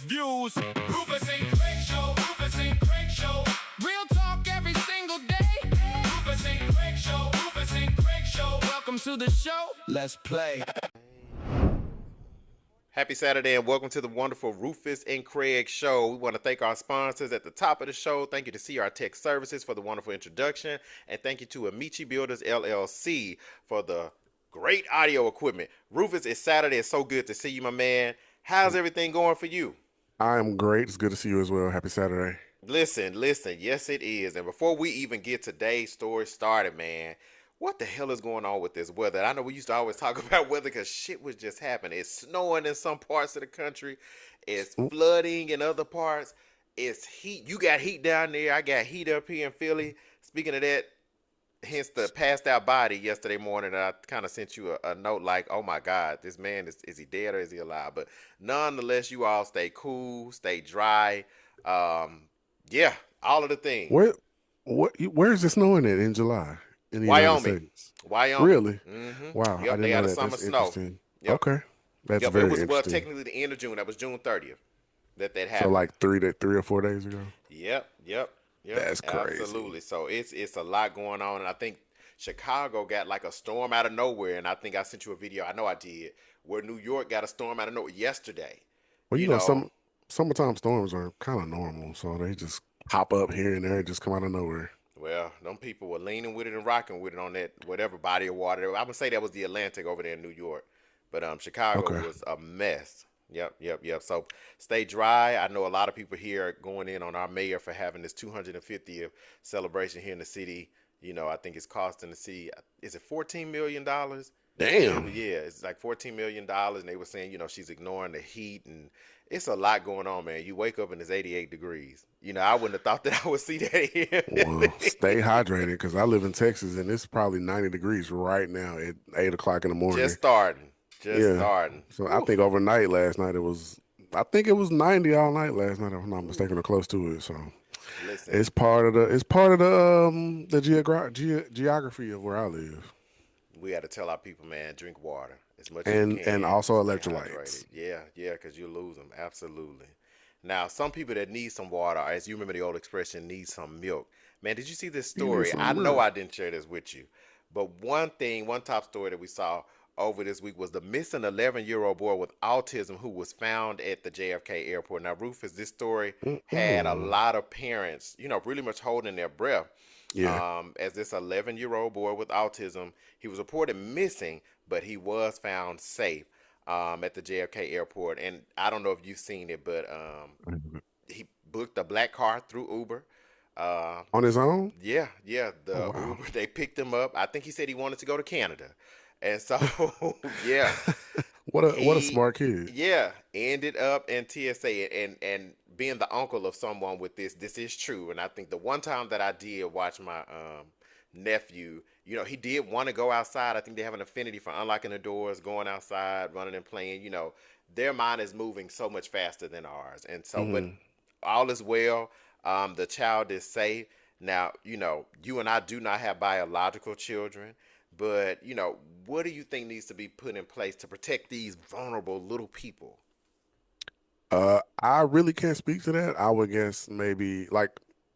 views. Rufus and Craig Show, Rufus and Craig Show. Real talk every single day. Rufus and Craig Show, Rufus and Craig Show. Welcome to the show. Let's play. Happy Saturday and welcome to the wonderful Rufus and Craig Show. We want to thank our sponsors at the top of the show. Thank you to CR Tech Services for the wonderful introduction. And thank you to Amici Builders LLC for the great audio equipment. Rufus, it's Saturday. It's so good to see you, my man. How's everything going for you? I am great. It's good to see you as well. Happy Saturday. Listen. Yes, it is. And before we even get today's story started, man, what the hell is going on with this weather? I know we used to always talk about weather because shit was just happening. It's snowing in some parts of the country. It's flooding in other parts. It's heat. You got heat down there. I got heat up here in Philly. Speaking of that, hence the passed out body yesterday morning. I kind of sent you a note like, oh my God, this man, is he dead or is he alive? But nonetheless, you all stay cool, stay dry. Yeah, all of the things. Where is it snowing at in July? In the United States? Wyoming. Really? Mm-hmm. Wow. Yep, I didn't they know had a that. summer That's snow. interesting. Yep. Okay. That's Yep, very it was interesting. technically the end of June. That was June 30th that happened. So like 3 or 4 days ago? Yep. That's crazy. Absolutely. So it's a lot going on, and I think Chicago got like a storm out of nowhere, and I think I sent you a video. I know I did, where New York got a storm out of nowhere yesterday. Well, you know, some summertime storms are kind of normal, so they just pop up here and there, just come out of nowhere. Well, them people were leaning with it and rocking with it on that whatever body of water. I would say that was the Atlantic over there in New York, but Chicago was a mess. Yep. So stay dry. I know a lot of people here going in on our mayor for having this 250th celebration here in the city. You know, I think it's costing the city, is it $14 million? Damn. Yeah, it's like $14 million. And they were saying, you know, she's ignoring the heat, and it's a lot going on, man. You wake up and it's 88 degrees. You know, I wouldn't have thought that I would see that here. Well, stay hydrated because I live in Texas and it's probably 90 degrees right now at 8 o'clock in the morning. Just starting. So I think overnight last night it was 90 all night last night, if I'm not mistaken, or close to it. So Listen, it's part of the geography of where I live. we got to tell our people, man, drink water as much as you can. And also Stay electrolytes. hydrated. Yeah, because you lose them. Absolutely. Now, some people that need some water, as you remember the old expression, need some milk. Man, did you see this story? I know I didn't share this with you, but one top story that we saw over this week was the missing 11-year-old boy with autism who was found at the JFK airport. Now, Rufus, this story had a lot of parents, you know, really much holding their breath. Yeah. As this 11-year-old boy with autism, he was reported missing, but he was found safe at the JFK airport. And I don't know if you've seen it, but he booked a black car through Uber. On his own? Yeah. The Uber, they picked him up. I think he said he wanted to go to Canada. And so, yeah. What a smart kid. Yeah, ended up in TSA and being the uncle of someone with this is true. And I think the one time that I did watch my nephew, you know, he did want to go outside. I think they have an affinity for unlocking the doors, going outside, running and playing. You know, their mind is moving so much faster than ours. And so, but all is well. The child is safe. Now, you know, you and I do not have biological children. But, you know, what do you think needs to be put in place to protect these vulnerable little people? I really can't speak to that. I would guess maybe like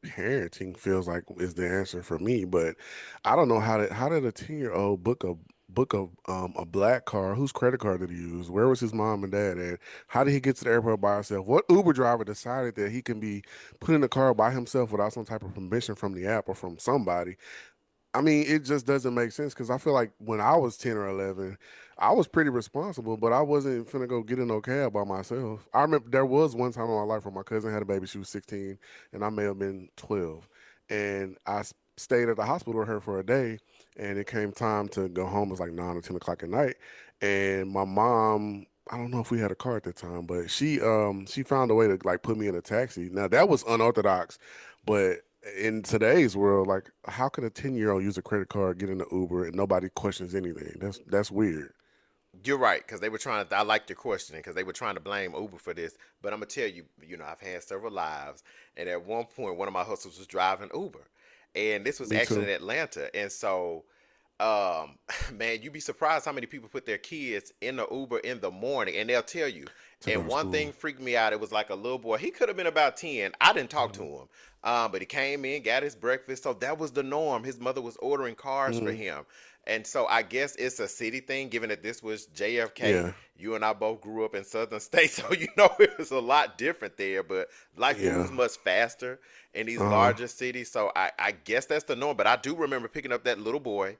parenting feels like is the answer for me, but I don't know how did a 10-year-old book a black car? Whose credit card did he use? Where was his mom and dad at? How did he get to the airport by himself? What Uber driver decided that he can be put in the car by himself without some type of permission from the app or from somebody? I mean, it just doesn't make sense because I feel like when I was 10 or 11, I was pretty responsible, but I wasn't finna go get in no cab by myself. I remember there was one time in my life where my cousin had a baby. She was 16, and I may have been 12. And stayed at the hospital with her for a day, and it came time to go home. It was like 9 or 10 o'clock at night. And my mom, I don't know if we had a car at the time, but she found a way to like put me in a taxi. Now that was unorthodox, but in today's world, like how can a 10-year-old use a credit card, get in the Uber, and nobody questions anything? That's weird. You're right, because they were trying to, I like your questioning, because they were trying to blame Uber for this. But I'm going to tell you, you know, I've had several lives. And at one point, one of my hustles was driving Uber. And this was Me actually too. in Atlanta. And so Man, you'd be surprised how many people put their kids in the Uber in the morning, and they'll tell you. to go And to one school. thing freaked me out. It was like a little boy. He could have been about 10. I didn't talk to Mhm. him, but he came in, got his breakfast. So that was the norm. His mother was ordering cars for Mhm. him. And so I guess it's a city thing, given that this was JFK. Yeah, You and I both grew up in southern states, so you know it was a lot different there. But life moves yeah. much faster in these Uh-huh. larger cities. So I guess that's the norm. But I do remember picking up that little boy,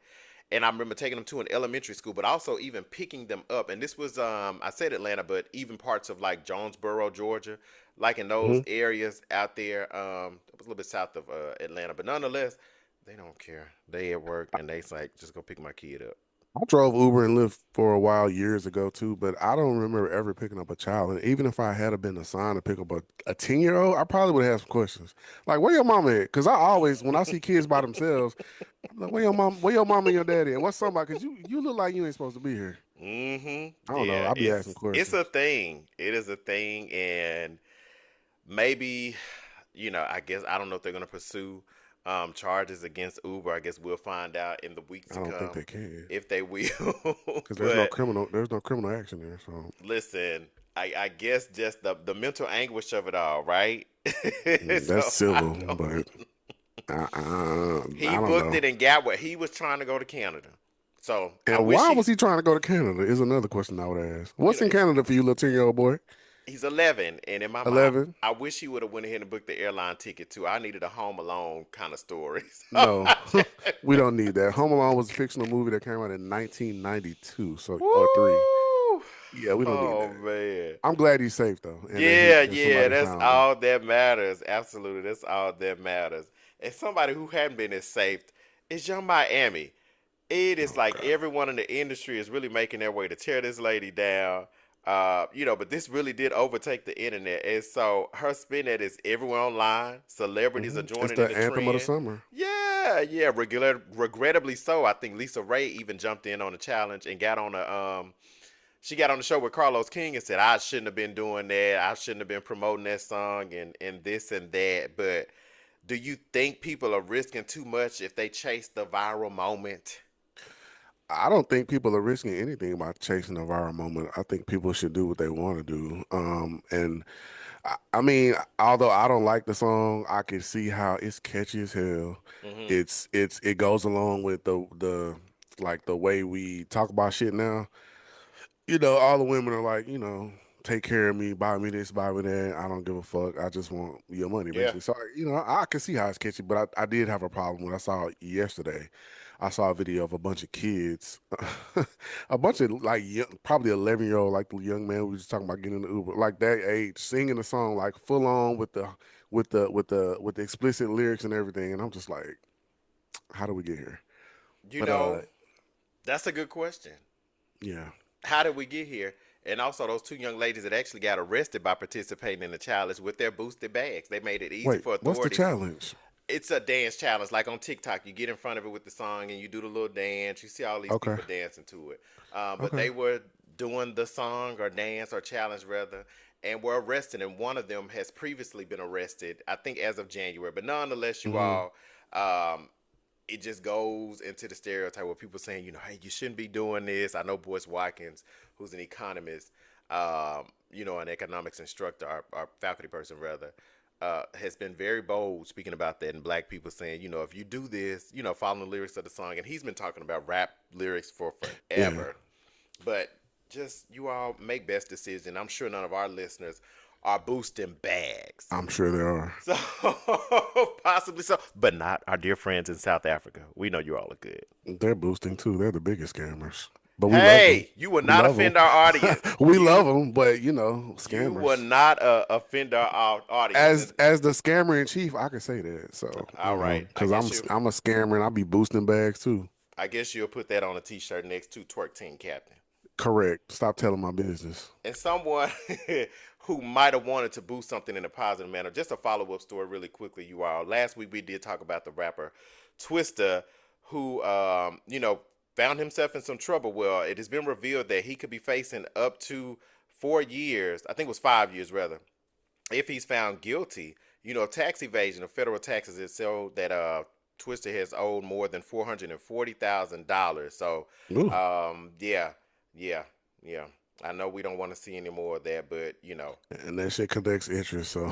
and I remember taking them to an elementary school, but also even picking them up. And this was I said Atlanta, but even parts of like Jonesboro, Georgia, like in those Mhm. areas out there. It was a little bit south of Atlanta, but nonetheless, they don't care. They at work and they like just go pick my kid up. I drove Uber and Lyft for a while years ago too, but I don't remember ever picking up a child. And even if I had been assigned to pick up a 10-year-old, I probably would have some questions. Like, where your mama at? Because I always, when I see kids by themselves, I'm like, where your mom and your daddy at? What's somebody? Because you look like you ain't supposed to be here. I don't know. Yeah, I'll be asking it's a questions. thing. It is a thing, and maybe I guess I don't know if they're gonna pursue charges against Uber. I guess we'll find out in the weeks I to don't think come they can if they will. because But there's no criminal action there. So listen, I guess just the mental anguish of it all, right? that's So I civil, don't. but He I don't booked know. it and got what he was trying to go to Canada. So I And wish why he was he trying to go to Canada? Is another question I would ask. you What's know in Canada for you, little 10-year-old boy? he's 11, and in my mind, 11? I wish he would have went ahead and booked the airline ticket too. I needed a Home Alone kind of story. So No, we don't need that. Home Alone was a fictional movie that came out in 1992, so or three. Woo! Yeah, we don't need Oh that. man. I'm glad he's safe though, and Yeah, that yeah, somebody that's found him. all that matters. Absolutely, that's all that matters. And somebody who hadn't been as safe is Young Miami. It is Oh like God. everyone in the industry is really making their way to tear this lady down. But this really did overtake the internet. And so her spin at is everyone online. Celebrities are It's joining in the the anthem of the trend. summer. Yeah, yeah. Regrettably so. I think Lisa Ray even jumped in on the challenge and got on she got on the show with Carlos King and said, I shouldn't have been doing that. I shouldn't have been promoting that song and this and that. But do you think people are risking too much if they chase the viral moment? I don't think people are risking anything by chasing a viral moment. I think people should do what they want to do. And I mean, although I don't like the song, I can see how it's catchy as hell. Hmm. It goes along with the like the way we talk about shit now. All the women are like, take care of me, buy me this, buy me that. I don't give a fuck. I just want your money, Yeah. basically. So, I can see how it's catchy, but I did have a problem when I saw it yesterday. I saw a video of a bunch of kids, a bunch of like probably 11-year-old, like the young man we was talking about getting in the Uber, like that age, singing the song like full on with the explicit lyrics and everything. And I'm just like, how do we get here? You But know, that's a good question. yeah. How did we get here? And also, those two young ladies that actually got arrested by participating in the challenge with their boosted bags. They made it easy Wait, for what's the authorities. challenge? It's a dance challenge, like on TikTok. You get in front of it with the song and you do the little dance. You see all these Okay. people dancing to it. But Okay. they were doing the song or dance or challenge rather, and were arrested. And one of them has previously been arrested, I think, as of January. But nonetheless, you Hmm. all, it just goes into the stereotype where people saying, hey, you shouldn't be doing this. I know Boyce Watkins, who's an economist, an economics instructor or faculty person rather, has been very bold speaking about that, and black people saying, if you do this, following the lyrics of the song, and he's been talking about rap lyrics for Yeah. forever. But just you all make best decision. I'm sure none of our listeners are boosting bags. I'm sure there are. So possibly so, but not our dear friends in South Africa. We know you all are good. They're boosting too. They're the biggest scammers. But we love them. Hey, you will We not love them. offend our audience. We love You them, but you will scammers. not offend our audience. As the scammer in chief, I can say that. So, All right, because I'm a scammer and I be boosting bags too. I guess you'll put that on a T-shirt next to Twerk Team Captain. Correct. Stop telling my business. And someone who might have wanted to boost something in a positive manner. Just a follow-up story really quickly, you all. Last week we did talk about the rapper Twista, who found himself in some trouble. Well, it has been revealed that he could be facing up to 4 years, I think it was 5 years rather, if he's found guilty, of tax evasion of federal taxes. It's so that Twister has owed more than $440,000. So, Ooh. yeah, yeah, yeah. I know we don't want to see any more of that, but And that shit collects interest. So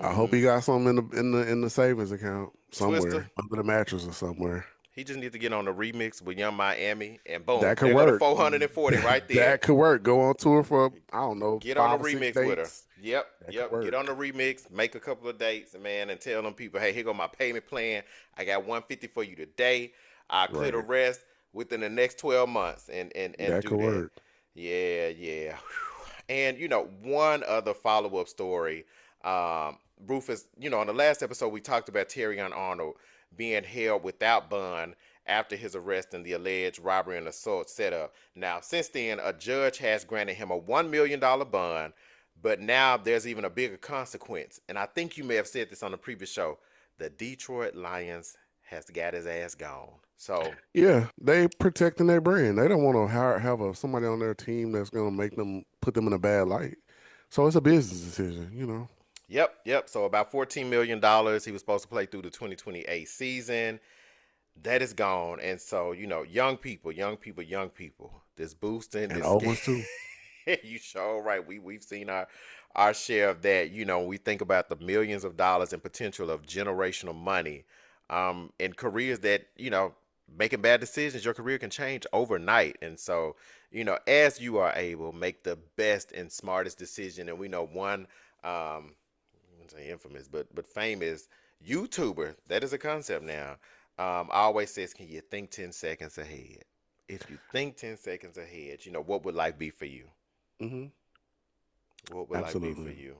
I hope hmm he got something in the savings account Twister, somewhere under the mattress or somewhere. he just needs to get on the remix with Young Miami, and boom, That could there go the work. 440 right there. That could work. Go on tour for I don't know Get on the 5 or 6 remix with her. dates. Yep, That could yep. Get on the work. remix, make a couple of dates, man, and tell them people, hey, here go my payment plan. I got 150 for you today. I'll clear the Right. rest within the next 12 months and That do could that. work. Yeah, yeah. And one other follow-up story. Rufus, on the last episode we talked about Terrion Arnold being held without bond after his arrest in the alleged robbery and assault setup. Now, since then, a judge has granted him a $1 million bond, but now there's even a bigger consequence. And I think you may have said this on the previous show. The Detroit Lions has got his ass gone. So, Yeah, they protecting their brand. They don't want to have somebody on their team that's gonna make them put them in a bad light. So it's a business decision. yep, yep. So about $14 million he was supposed to play through the 2028 season. That is gone. And so, young people, young people, young people, this boosting, And this old ones too. you sure right. We've seen our share of that. We think about the millions of dollars and potential of generational money in careers that, making bad decisions, your career can change overnight. And so, as you are able, make the best and smartest decision. And we know one I wouldn't say infamous, but famous YouTuber, that is a concept now. Always says, can you think 10 seconds ahead? If you think 10 seconds ahead, what would life be for you? Hmm. What would life be for Absolutely. you?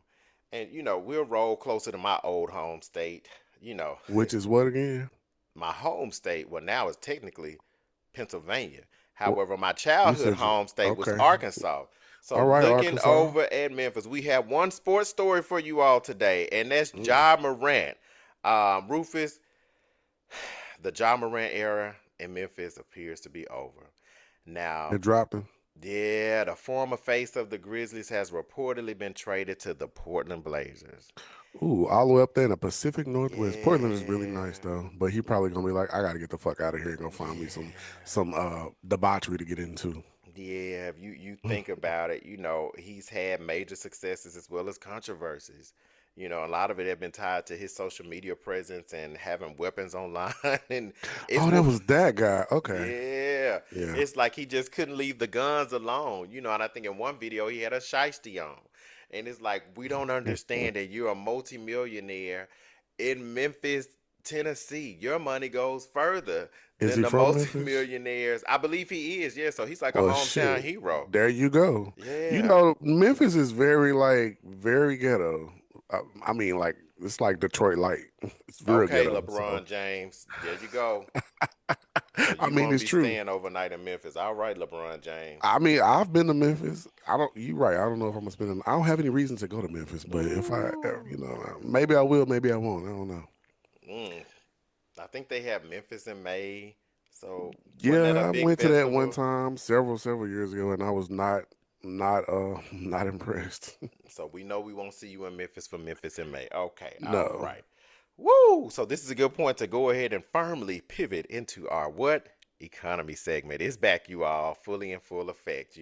And we'll roll closer to my old home state. You know, Which is what again? my home state, well, now is technically Pennsylvania. Well, However, my you childhood said you home state was okay. Arkansas. So All right, looking Arkansas. over at Memphis, we have one sports story for you all today, and that's Mm. Ja Morant. Rufus, the Ja Morant era in Memphis appears to be over. They Now, dropped him. yeah, the former face of the Grizzlies has reportedly been traded to the Portland Blazers. Ooh, all the way up there in the Pacific Northwest. Portland is really nice Yeah, though, but he probably gonna be like, I gotta get the fuck out of here and go find me some yeah. some debauchery to get into. Yeah, if you think about it, he's had major successes as well as controversies. A lot of it had been tied to his social media presence and having weapons online, and it's Oh, that was that guy. Okay. yeah, Yeah. it's like he just couldn't leave the guns alone. And I think in one video he had a shiesty on, and it's like we don't understand that you're a multimillionaire in Memphis, Tennessee. Your money goes further Is than he the from Memphis? multimillionaires. I believe he is. Yeah, so he's like a Well, hometown shit. hero. There you go. Yeah. Memphis is very like very ghetto. I mean, like it's like Detroit light. It's real Okay, ghetto. So LeBron James. There you go. So I you mean, gonna it's be true. staying overnight in Memphis. All right, LeBron James. I mean, I've been to Memphis. I don't. You right. I don't know if I'm gonna spend. I don't have any reason to go to Memphis, but if I, Ooh. maybe I will. Maybe I won't. I don't know. Mm. I think they have Memphis in May. So wasn't that a Yeah, I big went to that one festival? time several years ago, and I was not not impressed. So we know we won't see you in Memphis for Memphis in May. Okay, all No. right. Woo! So this is a good point to go ahead and firmly pivot into our what? Economy segment. It's back, you all, fully in full effect.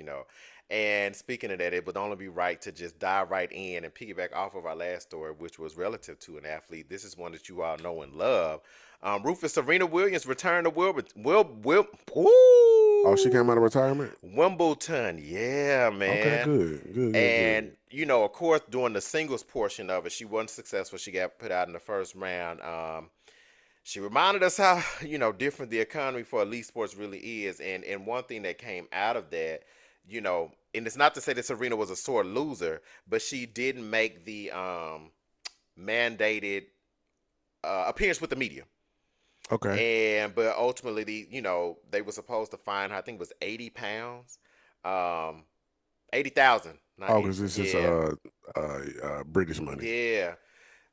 And speaking of that, it would only be right to just dive right in and piggyback off of our last story, which was relative to an athlete. This is one that you all know and love. Rufus Serena Williams returned to Oh, she came out of retirement. Wimbledon. Yeah, Okay, man. good. And of course, during the singles portion of it, she wasn't successful. She got put out in the first round. She reminded us how different the economy for elite sports really is, and one thing that came out of that, and it's not to say that Serena was a sore loser, but she didn't make the mandated appearance with the media. Okay. But ultimately, they were supposed to fine her. I think it was 80 pounds, 80,000, not Oh, 80. because it's just Yeah, British money. yeah.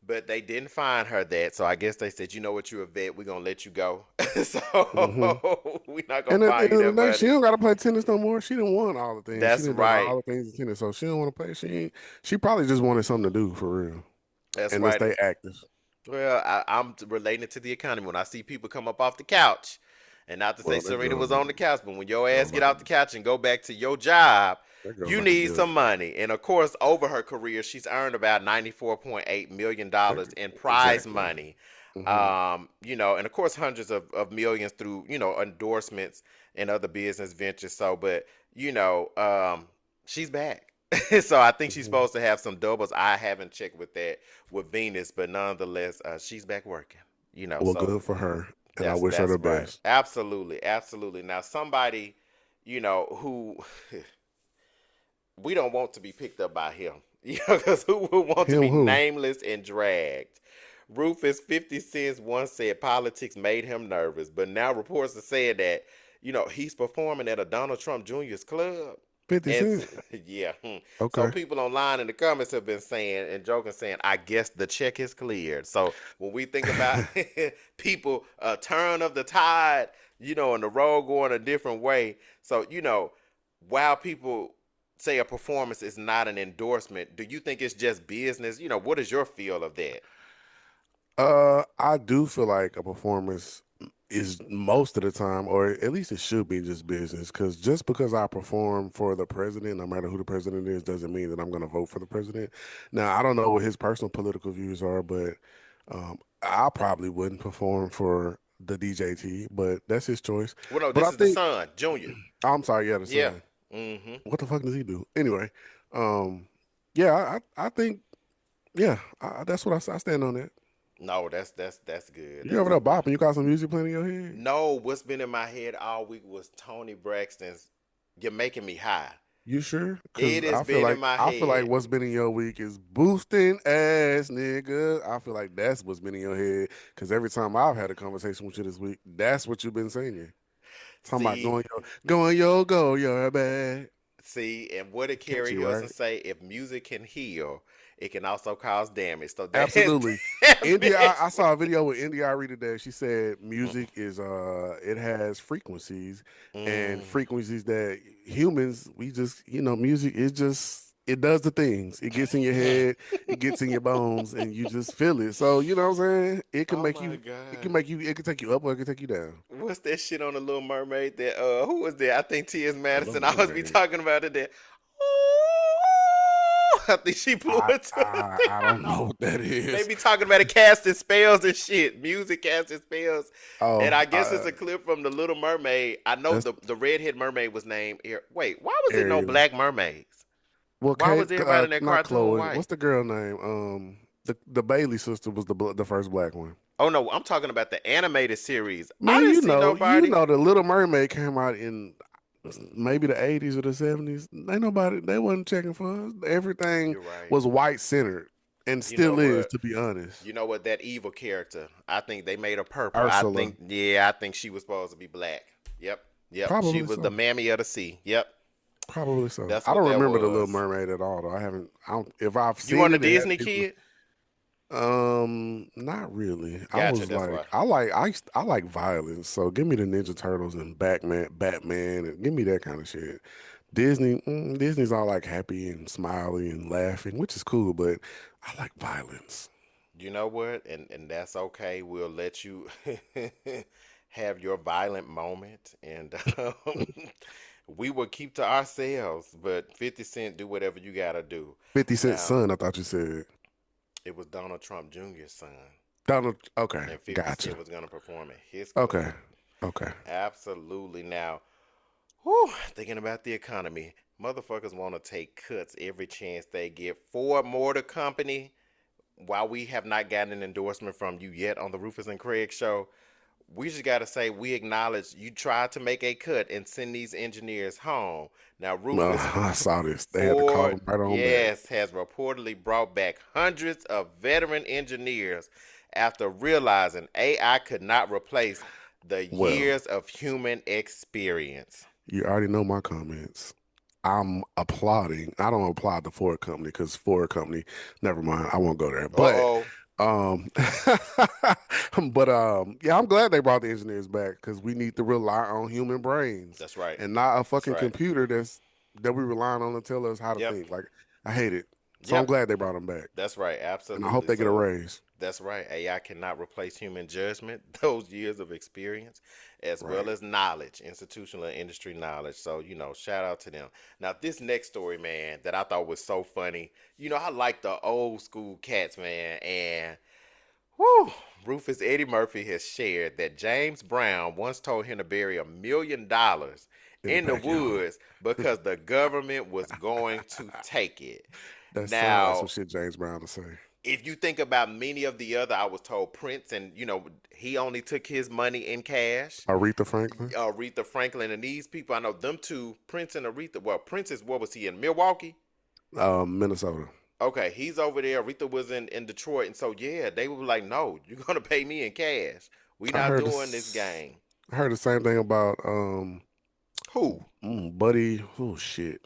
But they didn't fine her that, so I guess they said, you know what, you're a vet, we're gonna let you go. Hmm. So we're not gonna And at the fine end you of the that day, she money. don't got to play tennis no more. She didn't won all the things. She That's didn't done all right. the things in tennis, so she don't want to play. She probably just wanted something to do for real That's and to right. stay active. Well, I'm relating it to the economy. When I see people come up off the couch, and not to say Well, that Serena girl was on the couch, but when your girl ass get like a off the couch and go back to your job, that girl you like a need some billionaire. money. And of course, over her career, she's earned about $94.8 million in prize Exactly. money. Hmm. And of course, hundreds of millions through, endorsements and other business ventures. So, but, she's back. So I think she's Hmm. supposed to have some doubles. I haven't checked with that with Venus, but nonetheless, she's back working. Well, So good for her, and I that's wish her that's the right. best. Absolutely, absolutely. Now somebody, who we don't want to be picked up by him. Because who would want to Him be who? nameless and dragged? Rufus 50 Cent once said politics made him nervous, but now reports are saying that, he's performing at a Donald Trump Jr.'s club. 50 And Cent? yeah, so Okay. people online in the comments have been saying and joking, saying, "I guess the check is cleared." So when we think about people, turn of the tide, and the road going a different way. So while people say a performance is not an endorsement, do you think it's just business? What is your feel of that? I do feel like a performance is most of the time, or at least it should be just business. Because just because I perform for the president, no matter who the president is, doesn't mean that I'm going to vote for the president. Now, I don't know what his personal political views are, but I probably wouldn't perform for the DJT, but that's his choice. Well, no, But I this is the think, son, Junior. I'm sorry, yeah, the Yeah. son. Mm-hmm. What the fuck does he do? Anyway, um, yeah, I think, yeah, that's what I stand on that. No, that's good. You over there That's bopping? You got some music playing in your head? No, what's been in my head all week was Tony Braxton's "You're Making Me High." You sure? Cause It has been in my I feel like head. what's been in your week is boosting ass, nigga. I feel like that's what's been in your head. Cause every time I've had a conversation with you this week, that's what you've been saying. Talking about See, go your bad. and what did Carrie Catchy, Hilson right? say? If music can heal, it can also cause damage. So that has Absolutely. India, damage. I saw a video with India Ari today. She said music is it has frequencies and Mm. frequencies that humans we just music is just it does the things. It gets in your head, it gets in your bones, and you just feel it. So you know what I'm saying? Oh my It can God. make you it can take you up or it can take you down. What's that shit on the Little Mermaid? That who was that? I think T.S. A little Madison always be mermaid. talking about it. That oh, I think she blew it to the I don't know what that They is. be talking about it casting spells and shit. Music casting spells. And Oh, I guess it's a clip from the Little Mermaid. I know that's the redhead mermaid was named Wait, why was it no Ariel. black mermaids? Well, Why was Kate, everybody in that not cartoon Chloe. white? What's the girl name? The Bailey sister was the first black one. Oh no, I'm talking about the animated series. I Man, didn't see you nobody. know, the Little Mermaid came out in maybe the 80s or the 70s. Ain't nobody, they wasn't checking for us. Everything You're right. was white centered and You know still is, what? to be honest. You know what? That evil character. I think they made her purple. Ursula, I think she was supposed to be black. Yep. Yep. She probably was the so. mammy of the sea. Yep. Probably so. That's I what don't that remember the Little was. Mermaid at all, though. I don't, if I've You seen weren't a it, it had Disney to be. kid? Not really. I Gotcha. was That's why. like, I like violence. So give me the Ninja Turtles and Batman, and give me that kind of shit. Disney's all like happy and smiley and laughing, which is cool, but I like violence. You know what? And that's okay. We'll let you have your violent moment, and we will keep to ourselves. But 50 Cent, do whatever you gotta do. 50 Cent Now, son, I thought you said. it was Donald Trump Jr.'s son, Donald. Okay, and 50 gotcha. Cent was gonna perform at his Okay, club. okay. Absolutely. Now, whew, thinking about the economy, motherfuckers want to take cuts every chance they get. Ford Motor Company, while we have not gotten an endorsement from you yet on the Rufus and Craig show, we just got to say we acknowledge you tried to make a cut and send these engineers home. Now, Rufus I saw this. They had to call Ford, him right on back. yes, has reportedly brought back hundreds of veteran engineers after realizing AI could not replace the Well, years of human experience. you already know my comments. I'm applauding. I don't applaud the Ford company because Ford company, never mind. I won't go there. Uh oh. Um, yeah, I'm glad they brought the engineers back because we need to rely on human brains That's right. and not a That's fucking right. computer that we relying on to tell us how to Yep. think. Like, I hate it. So I'm Yep, glad they brought him back, that's right. and I hope Absolutely. they get a So raise. that's right. AI cannot replace human judgment, those years of experience, as Right. well as knowledge, institutional and industry knowledge. So, shout out to them. Now, this next story, man, that I thought was so funny. I like the old school cats, man. And, whew, Rufus Eddie Murphy has shared that James Brown once told him to bury $1 million In the in the backyard. woods because the government was going to take it. That sounds like some Now, shit James Brown to say. if you think about many of the other, I was told Prince, and he only took his money in cash. Aretha Franklin, Aretha Franklin and these people, I know them two, Prince and Aretha. Well, Prince is, what was he, in Milwaukee? Minnesota. Okay, he's over there. Aretha was in Detroit, and so yeah, they were like, no, you're gonna pay me in cash. We I not heard doing this this. game. I heard the same thing about Who? Buddy. Oh shit.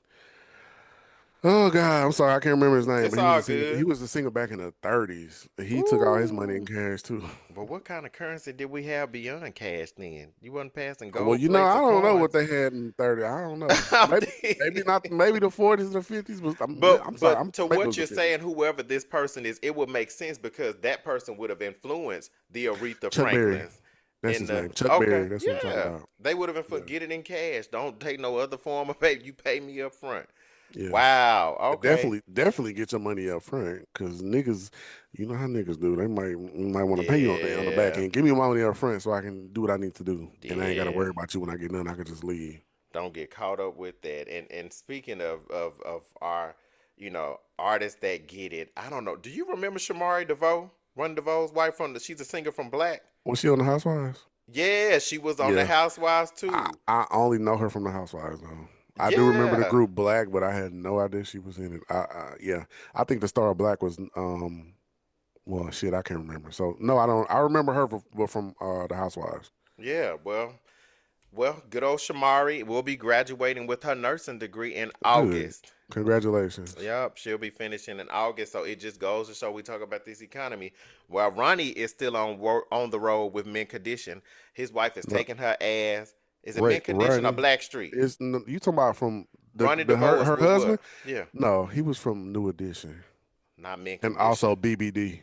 Oh God, I'm sorry, I can't remember his name, It's but he was all a singer. He good. was a singer back in the 30s. He took all his money in Ooh. cash too. But what kind of currency did we have beyond cash then? You wasn't passing Well, gold plates I or don't know what coins. they had in the 30s. I don't know. I'm Maybe not. Maybe the 40s or 50s. But I'm sorry. But to Maybe it what was the you're 50s. saying, whoever this person is, it would make sense because that person would have influenced the Aretha Chuck Berry. Franklins That's in his the name. Chuck Berry. okay, That's what I'm talking yeah. about. They would have been for Yeah. get it in cash. Don't take no other form of pay. You pay me up front. Yeah. Wow. Okay. Definitely get your money up front, cause niggas, you know how niggas do. They might want to pay you on the back Yeah. end. Give me my money up front so I can do what I need to do, and I ain't got to Yeah. worry about you when I get done. I can just leave. Don't get caught up with that. And speaking of our, artists that get it, I don't know. Do you remember Shamari DeVoe? Run DeVoe's wife she's a singer from Black. Was she on the Housewives? Yeah, she was on the Yeah. Housewives I, too. I only know her from the Housewives though. I do remember the Yeah. group Black, but I had no idea she was in it. Yeah, I think the star of Black was well, shit, I can't remember. So no, I don't. I remember her from the Housewives. Yeah, well, good old Shamari will be graduating with her nursing degree in Good. August. Congratulations. Yep, she'll be finishing in August. So it just goes to show we talk about this economy. While Ronnie is still on the road with Mint Condition, his wife is No, taking her ass. Is it Ray, Mint Condition or Ronnie Black Street? is you talking about from Ronnie DeVoe is her with husband? what? Yeah, No, he was from New Edition not Mint and Condition. also BBD.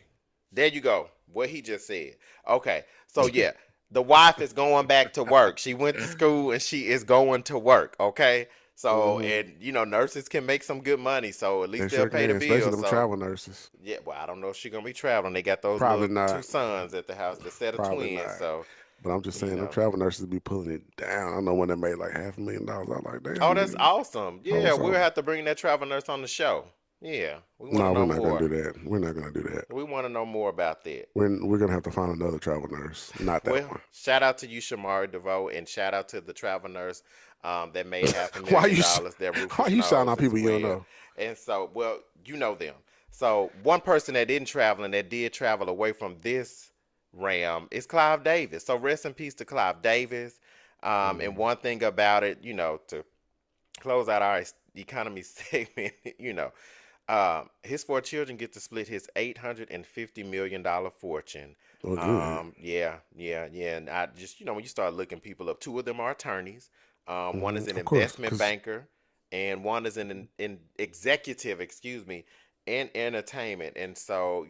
There you go. What he just said. Okay. So yeah, the wife is going back to work. She went to school and she is going to work. Okay. So Hmm. and nurses can make some good money. So at They least they'll sure pay can, the especially bills. them So travel nurses. yeah, well, I don't know if she's gonna be traveling. They got those Probably little two not. sons at the house, the set of Probably twins. not. So But I'm just you saying, them know. travel nurses be pulling it down. I know when they made like $500,000. I'm like, Oh, damn, that's nigga. awesome. Oh, Yeah, what's we'll up? have to bring that travel nurse on the show. Yeah, we want to No, we're know not gonna more. do that. We're not gonna do that. We want to know more about that. We're gonna have to find another travel nurse, not that Well, one. shout out to you, Shamari DeVoe, and shout out to the travel nurse that made half a Why million you dollars that why Rufus you shouting knows out as people you don't well. know? And so, well, you know them. So one person that didn't travel and that did travel away from this realm is Clive Davis. So rest in peace to Clive Davis. And Mm. one thing about it, to close out our economy segment, his four children get to split his $850 million fortune. Oh, good. Yeah. And I just, when you start looking people up, two of them are attorneys. One is an Of course, investment because banker, and one is an executive, excuse me, in entertainment. And so,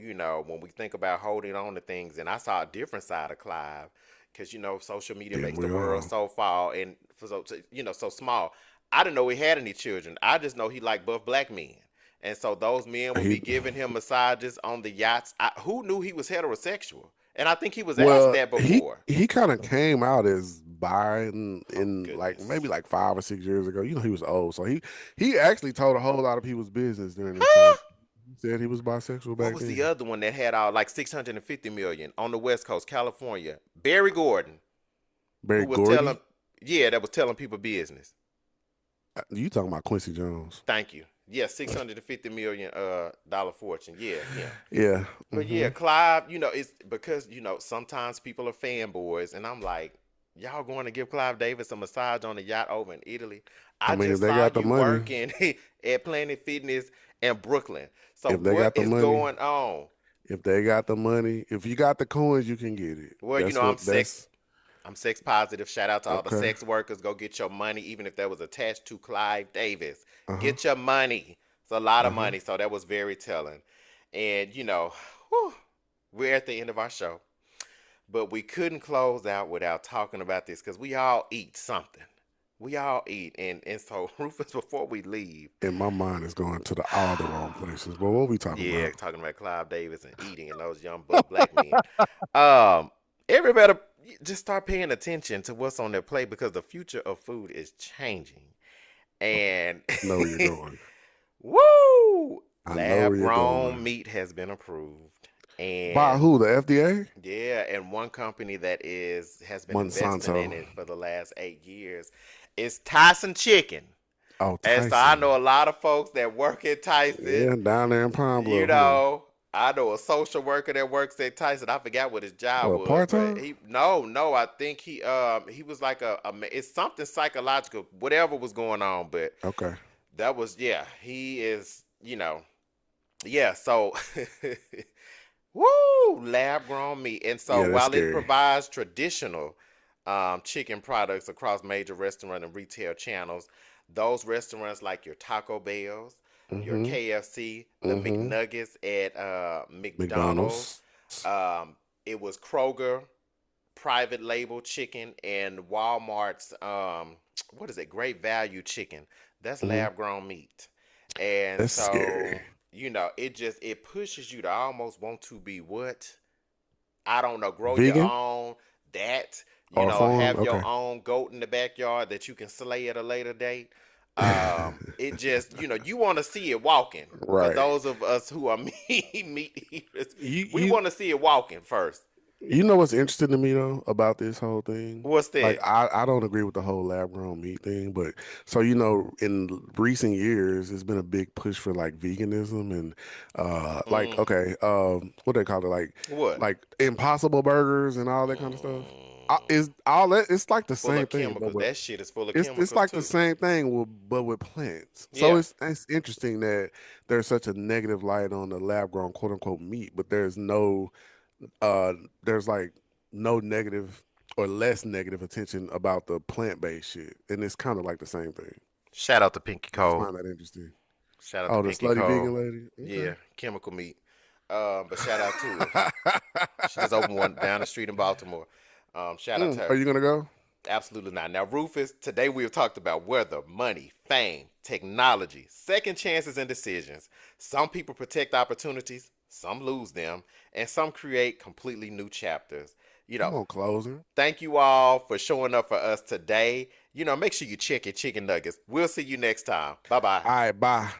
when we think about holding on to things, and I saw a different side of Clive, because social media yeah, makes the we world all. so fall and so small. I didn't know he had any children. I just know he liked buff black men. And so those men would He be giving him massages on the yachts. Who knew he was heterosexual? And I think he was asked well, that he before. he kind of came out as bi in like Goodness. maybe like 5 or 6 years ago. He was old, so he actually told a whole lot of people's business during this Huh? time. He said he was bisexual What back was the then. other one that had all like 650 million on the West Coast, California? Barry Gordon, who Barry was telling, Gordy, yeah, that was telling people business. you talking about Quincy Jones? Thank you. Yeah, 650 million dollar fortune. Yeah. Yeah. But yeah, Clive, it's because, sometimes people are fanboys, and I'm like, y'all going to give Clive Davis a massage on the yacht over in Italy? I I mean, if just they saw got the you money, working at Planet Fitness in Brooklyn. So if they what got the is money, going on? if they got the money, if you got the coins, you can get it. Well, That's what that's I'm sex positive. Shout out to all the okay. sex workers. Go get your money, even if that was attached to Clive Davis. Uh-huh. Get your money. It's a lot of Uh-huh. money, so that was very telling. And whew, we're at the end of our show, but we couldn't close out without talking about this because we all eat something. We all eat, and so Rufus, before we leave, And my mind is going to all the wrong places. But what we talking yeah, about? talking about Clive Davis and eating and those young buck black men. Um, Everybody just start paying attention to what's on their plate because the future of food is changing. And I know where you're going. woo, I know where lab you're grown going. meat has been approved. By And who? The FDA? yeah, and one company that has been investing in Monsanto. it for the last 8 years is Tyson Chicken. Oh, And so I know Tyson. a lot of folks that work at Tyson. Yeah, down there in Pine You Bluff, huh? know, I know a social worker that works at Tyson. I forgot what his job What, was, but part-time? no, I think he was like it's something psychological, whatever was going on, but Okay. that was, yeah, he is, yeah, so woo, lab grown meat. And so Yeah, that's while it scary. provides traditional chicken products across major restaurant and retail channels, those restaurants like your Taco Bells, your Mm-hmm. KFC, the Mm-hmm. McNuggets at McDonald's, McDonald's. it was Kroger private label chicken and Walmart's what is it? Great Value chicken. That's Mm-hmm. lab grown meat. And That's so, scary. it pushes you to almost want to be what? I don't know, grow your Vegan own that, or farm? have your Okay. own goat in the backyard that you can slay at a later date. It just, you want to see it walking. For Right. those of us who are meat eaters, You we you want to see it walking first. you know what's interesting to me though about this whole thing? What's Like that? I don't agree with the whole lab grown meat thing, but so in recent years it's been a big push for like veganism and like Mm, okay, what they call it what? like impossible burgers and all that kind of stuff. Mm, Is all that it's like the full same of thing, but chemicals. with That shit is full of it's chemicals like the too. same thing but with plants. So Yeah. it's interesting that there's such a negative light on the lab grown quote unquote meat, but uh there's like no negative or less negative attention about the plant-based shit. And it's kind of like the same thing. Shout out to Pinky I just Cole. find that interesting. Shout out to Oh, the Pinky slutty Cole. vegan lady? Yeah, Okay. chemical meat. But shout out to her. She just opened one down the street in Baltimore. Shout out to Are her. you gonna go? Absolutely not. Now, Rufus, today we have talked about weather, money, fame, technology, second chances, and decisions. Some people protect opportunities, some lose them, and some create completely new chapters. You Come know, on, closer. thank you all for showing up for us today. Make sure you check your chicken nuggets. We'll see you next time. Bye bye. All right, bye.